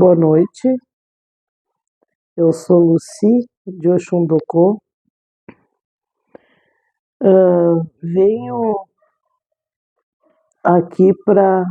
Boa noite, eu sou Lucy de Oxundocô. Venho aqui para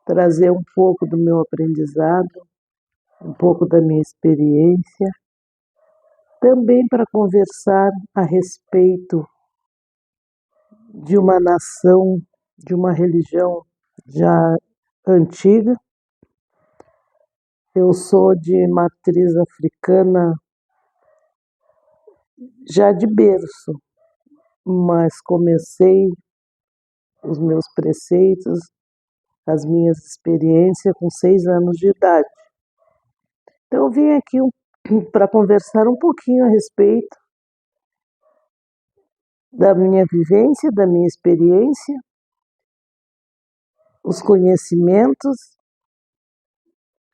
trazer um pouco do meu aprendizado, um pouco da minha experiência, também para conversar a respeito de uma nação, de uma religião já antiga. Eu sou de matriz africana já de berço, mas comecei os meus preceitos, as minhas experiências com 6 anos de idade. Então eu vim aqui para conversar um pouquinho a respeito da minha vivência, da minha experiência, os conhecimentos,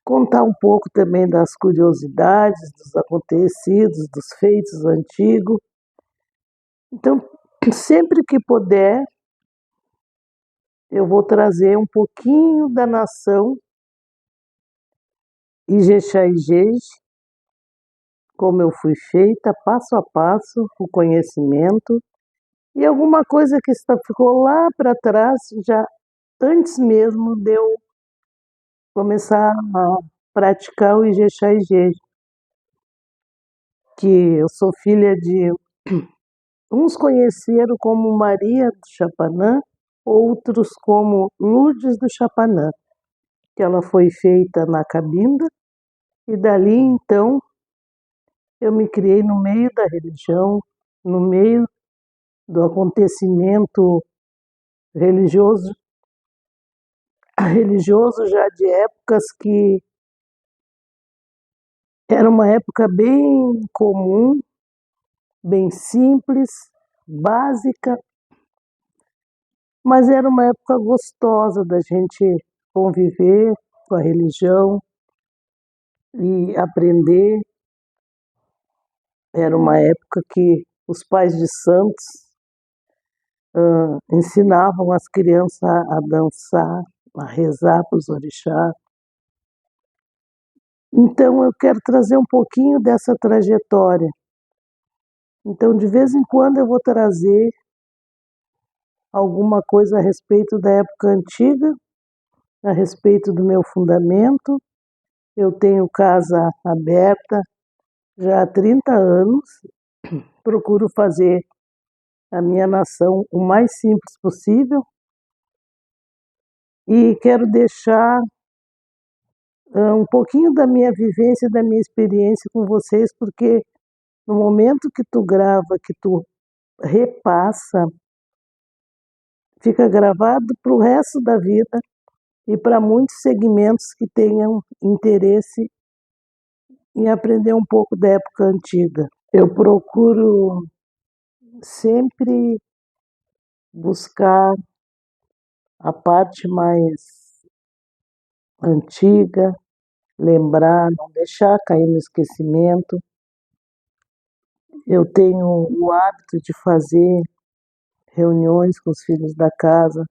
contar um pouco também das curiosidades, dos acontecidos, dos feitos antigos. Então, sempre que puder, eu vou trazer um pouquinho da nação Ijexá e Jeje, como eu fui feita, passo a passo, o conhecimento, e alguma coisa que ficou lá para trás, já antes mesmo de eu começar a praticar o Ijexá e Jeje, que eu sou filha de... Uns conheceram como Maria do Chapanã, outros como Lourdes do Chapanã, que ela foi feita na Cabinda, e dali então eu me criei no meio da religião, no meio do acontecimento religioso já de épocas que era uma época bem comum, bem simples, básica, mas era uma época gostosa da gente conviver com a religião e aprender. Era uma época que os pais de santos ensinavam as crianças a dançar, a rezar para os orixás. Então eu quero trazer um pouquinho dessa trajetória. Então de vez em quando eu vou trazer alguma coisa a respeito da época antiga, a respeito do meu fundamento. Eu tenho casa aberta já há 30 anos, procuro fazer a minha nação o mais simples possível e quero deixar um pouquinho da minha vivência, da minha experiência com vocês, porque no momento que tu grava, que tu repassa, fica gravado para o resto da vida e para muitos segmentos que tenham interesse em aprender um pouco da época antiga. Eu procuro sempre buscar a parte mais antiga, lembrar, não deixar cair no esquecimento. Eu tenho o hábito de fazer reuniões com os filhos da casa,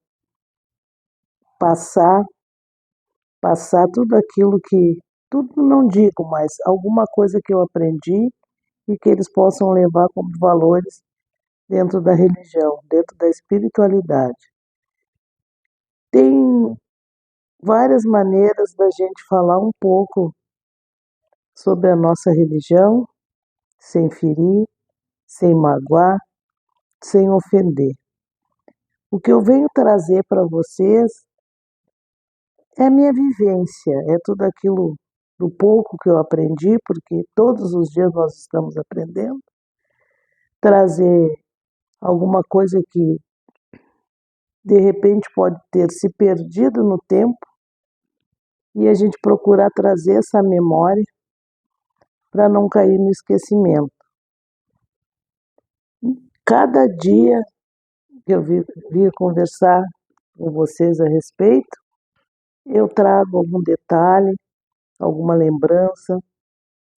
passar tudo aquilo que, tudo não digo, mas alguma coisa que eu aprendi e que eles possam levar como valores dentro da religião, dentro da espiritualidade. Tem várias maneiras da gente falar um pouco sobre a nossa religião, sem ferir, sem magoar, sem ofender. O que eu venho trazer para vocês é a minha vivência, é tudo aquilo do pouco que eu aprendi, porque todos os dias nós estamos aprendendo, trazer alguma coisa que de repente pode ter se perdido no tempo e a gente procurar trazer essa memória para não cair no esquecimento. Cada dia que eu vir conversar com vocês a respeito, eu trago algum detalhe, alguma lembrança,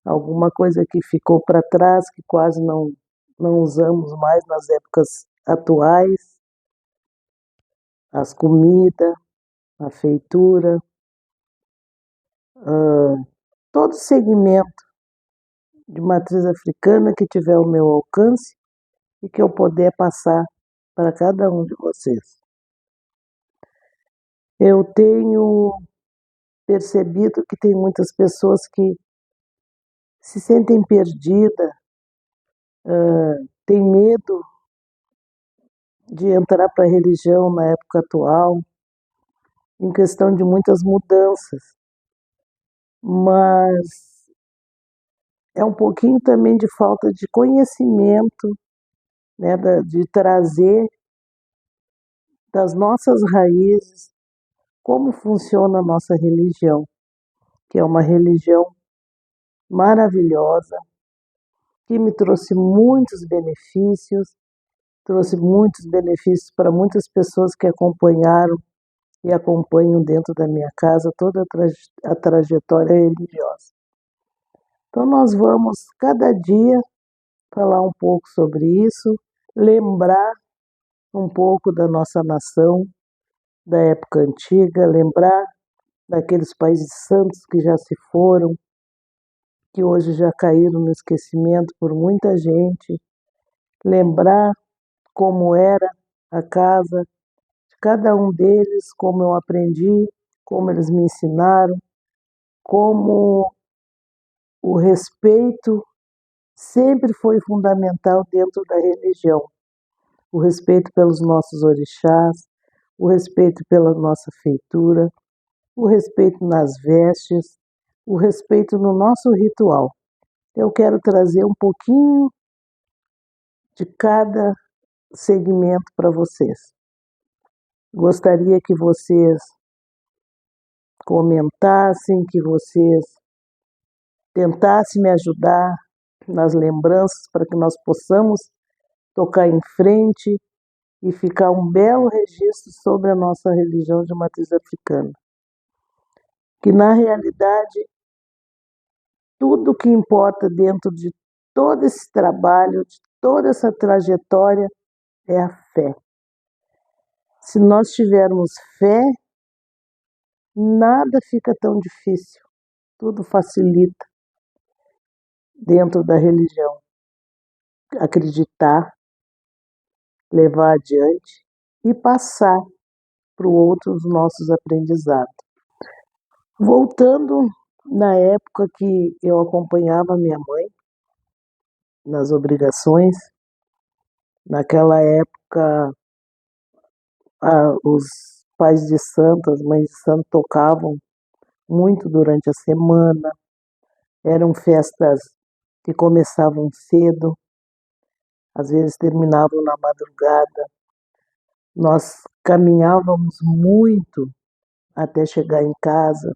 alguma coisa que ficou para trás, que quase não usamos mais nas épocas atuais, as comidas, a feitura, todo segmento de matriz africana que tiver ao meu alcance e que eu puder passar para cada um de vocês. Eu tenho percebido que tem muitas pessoas que se sentem perdidas, têm medo de entrar para a religião na época atual, em questão de muitas mudanças, mas é um pouquinho também de falta de conhecimento, né, de trazer das nossas raízes como funciona a nossa religião, que é uma religião maravilhosa, que me trouxe muitos benefícios para muitas pessoas que acompanharam e acompanham dentro da minha casa toda a trajetória religiosa. Então nós vamos cada dia falar um pouco sobre isso, lembrar um pouco da nossa nação, da época antiga, lembrar daqueles países santos que já se foram, que hoje já caíram no esquecimento por muita gente, lembrar como era a casa de cada um deles, como eu aprendi, como eles me ensinaram, como o respeito sempre foi fundamental dentro da religião. O respeito pelos nossos orixás, o respeito pela nossa feitura, o respeito nas vestes, o respeito no nosso ritual. Eu quero trazer um pouquinho de cada segmento para vocês. Gostaria que vocês comentassem, que vocês tentassem me ajudar nas lembranças para que nós possamos tocar em frente e ficar um belo registro sobre a nossa religião de matriz africana. Que na realidade tudo que importa dentro de todo esse trabalho, de toda essa trajetória, é a fé. Se nós tivermos fé, nada fica tão difícil, tudo facilita dentro da religião. Acreditar, levar adiante e passar para o outro os nossos aprendizados. Voltando na época que eu acompanhava minha mãe nas obrigações, naquela época os pais de santo, as mães de santo tocavam muito durante a semana, eram festas que começavam cedo, às vezes terminavam na madrugada. Nós caminhávamos muito até chegar em casa.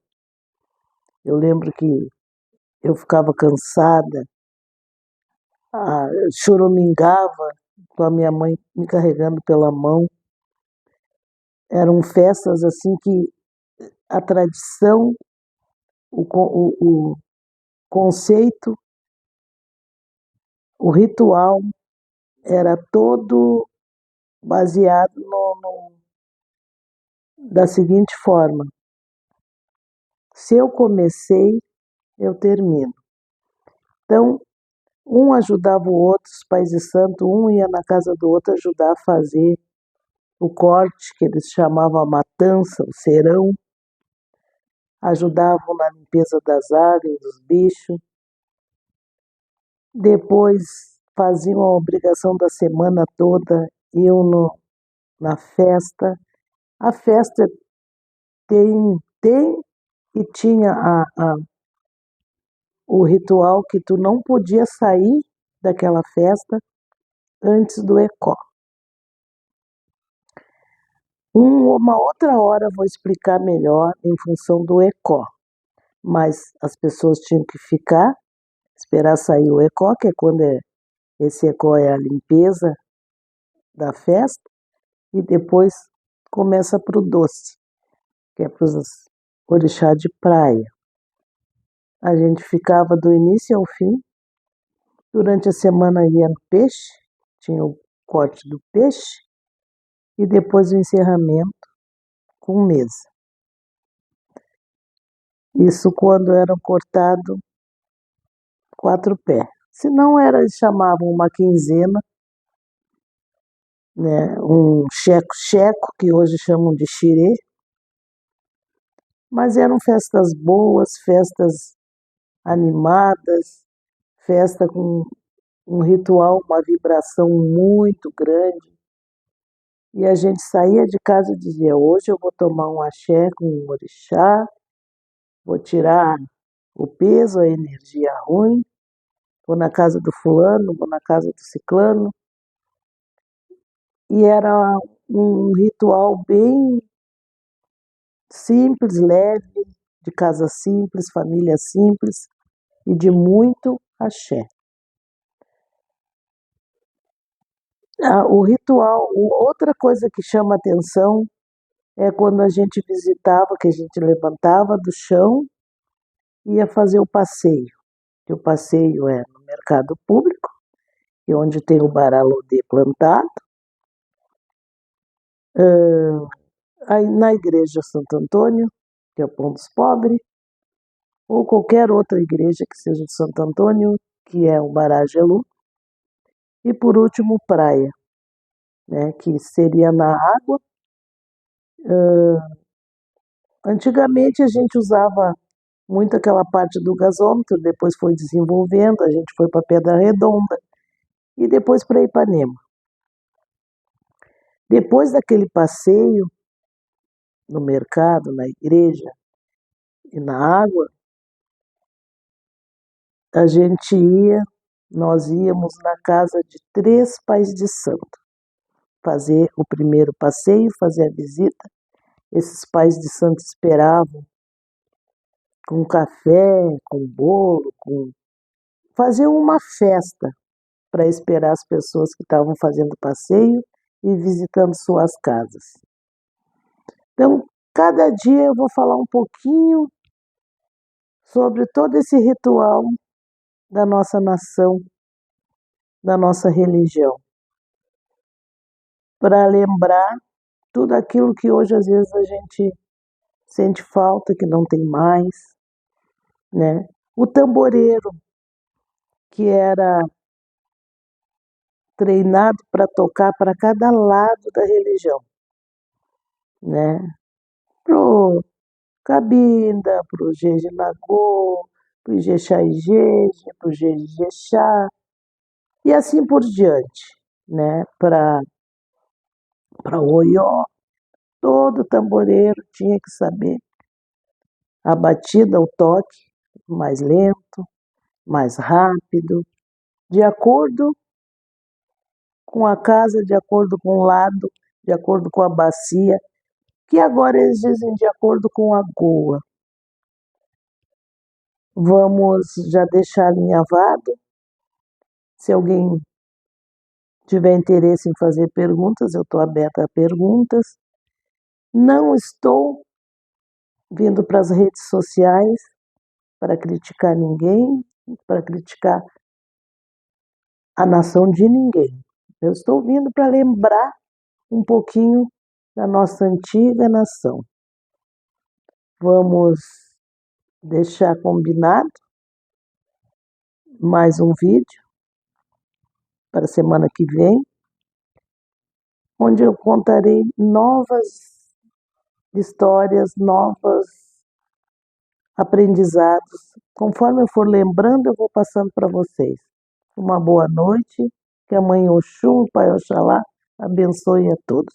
Eu lembro que eu ficava cansada, choramingava com a minha mãe me carregando pela mão. Eram festas assim que a tradição, o conceito, o ritual era todo baseado da seguinte forma: se eu comecei, eu termino. Então, um ajudava o outro, os pais de santo, um ia na casa do outro ajudar a fazer o corte, que eles chamavam a matança, o serão, ajudavam na limpeza das áreas, dos bichos. Depois faziam a obrigação da semana toda, iam na festa. A festa tem e tinha o ritual que tu não podia sair daquela festa antes do ecó. Uma outra hora vou explicar melhor em função do ecó, mas as pessoas tinham que ficar, esperar sair o ecó, que é quando esse ecó é a limpeza da festa, e depois começa para o doce, que é para os orixá de praia. A gente ficava do início ao fim. Durante a semana ia no peixe, tinha o corte do peixe, e depois o encerramento com mesa. Isso quando eram cortados 4 pés. Se não era, eles chamavam uma quinzena, né? Um checo-checo, que hoje chamam de xirê, mas eram festas boas, festas animadas, festa com um ritual, uma vibração muito grande. E a gente saía de casa e dizia: hoje eu vou tomar um axé com um orixá, vou tirar o peso, a energia ruim, vou na casa do fulano, vou na casa do ciclano. E era um ritual bem simples, leve, de casa simples, família simples e de muito axé. O ritual, outra coisa que chama atenção é quando a gente visitava, que a gente levantava do chão e ia fazer o passeio. Que o passeio é no mercado público, e onde tem o baralodê plantado, aí na igreja Santo Antônio, que é o Pão dos Pobres, ou qualquer outra igreja que seja de Santo Antônio, que é o Baragelu, e por último praia, né, que seria na água. Antigamente a gente usava muito aquela parte do gasômetro, depois foi desenvolvendo, a gente foi para Pedra Redonda e depois para Ipanema. Depois daquele passeio no mercado, na igreja e na água, a gente ia, nós íamos na casa de 3 pais de santo, fazer o primeiro passeio, fazer a visita. Esses pais de santo esperavam com café, com bolo, faziam uma festa para esperar as pessoas que estavam fazendo passeio e visitando suas casas. Então, cada dia eu vou falar um pouquinho sobre todo esse ritual da nossa nação, da nossa religião, para lembrar tudo aquilo que hoje às vezes a gente sente falta, que não tem mais, né? O tamboreiro, que era treinado para tocar para cada lado da religião, né? Pro Cabinda, pro Jejinagô, pro Ijexá-Ijeje, pro Jejexá, e assim por diante, né? Para o Oió, todo tamboreiro tinha que saber a batida, o toque, mais lento, mais rápido, de acordo com a casa, de acordo com o lado, de acordo com a bacia, que agora eles dizem de acordo com a goa. Vamos já deixar alinhavado. Se alguém tiver interesse em fazer perguntas, eu estou aberta a perguntas. Não estou vindo para as redes sociais para criticar ninguém, para criticar a nação de ninguém. Eu estou vindo para lembrar um pouquinho da nossa antiga nação. Vamos deixar combinado mais um vídeo para a semana que vem, onde eu contarei novas histórias, novos aprendizados. Conforme eu for lembrando, eu vou passando para vocês. Uma boa noite, que a Mãe Oxum, o Pai Oxalá, abençoe a todos.